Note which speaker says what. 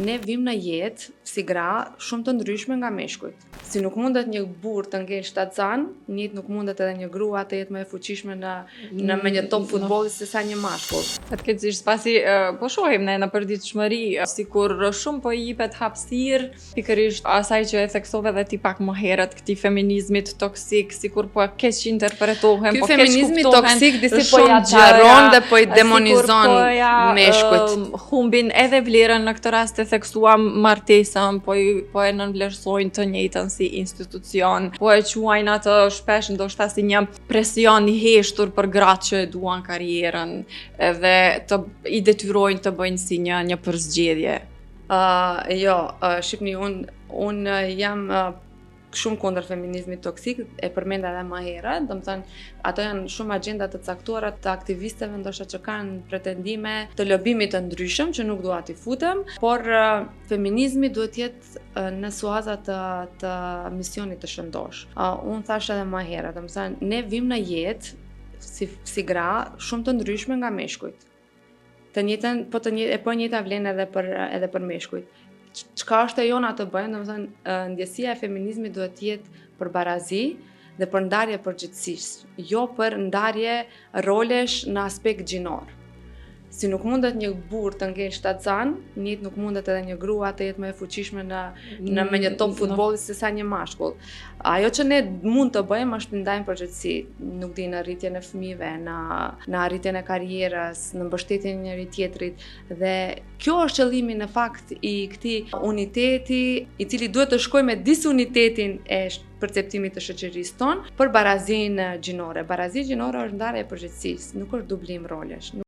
Speaker 1: Ne vim në jetë si gra shumë të ndryshme nga meshkujt. Si nuk mundet një burr të ngel shtatzan, njëjtë nuk mundet edhe një grua të jetë më e fuqishme në me një top futbolli se sa një mashkull.
Speaker 2: Fatkeqësisht pasi po shohim ne në përditshmëri sikur shumë po i jepet hapësirë pikërisht asaj që e theksove dhe ti pak më herët, këtij feminizmit toksik, sikur po keq interpretohem,
Speaker 1: Ky
Speaker 2: po keq
Speaker 1: feminizmi
Speaker 2: kuptohen.
Speaker 1: toksik disi po i xharron dhe po i demonizon meshkujt.
Speaker 2: Humbin edhe vlerën në këtë rast e theksuam martesën, po e nënvlerësojnë të njëjtën si institucion, po e quajnë atë shpesh ndoshta si një presion i heshtur për gratë që e duan karrierën dhe i detyrojnë të bëjnë si një përzgjedhje.
Speaker 1: Shqipni, unë jam shumë kundër feminizmit toksik, e përmenda edhe më herët, domethënë ato janë shumë agjenda të caktuara të aktivistëve ndoshta që kanë pretendime të lobimit të ndryshëm që nuk dua t'i futem, por feminizmi duhet jetë në suaza të misionit të shëndosh. Unë thash edhe më herët, domethënë ne vim në jetë si gra shumë të ndryshme nga meshkujt. Të njëjtën, po njëjta vlen edhe për meshkujt. Çka është e jona të bëjmë, domethënë ndjesia e feminizmit duhet të jetë për barazi dhe për ndarje përgjithsisht, jo për ndarje rolesh në aspekt gjinor. Si nuk mundet një burr të ngel shtatzan, njëjtë nuk mundet edhe një grua të jetë më e fuqishme në me një top futbolli se sa një mashkull. Ajo që ne mund të bëjmë është të ndajmë përgjithësi, nuk di, në rritjen e fëmijëve, në arritjen e karrierës, në mbështetjen e njëri tjetrit, dhe kjo është qëllimi në fakt i këtij uniteti, i cili duhet të shkojë me disunitetin e perceptimit të shoqërisë tonë për barazinë gjinore. Barazia gjinore është ndarje e përgjithësisë, nuk është dublim rolesh.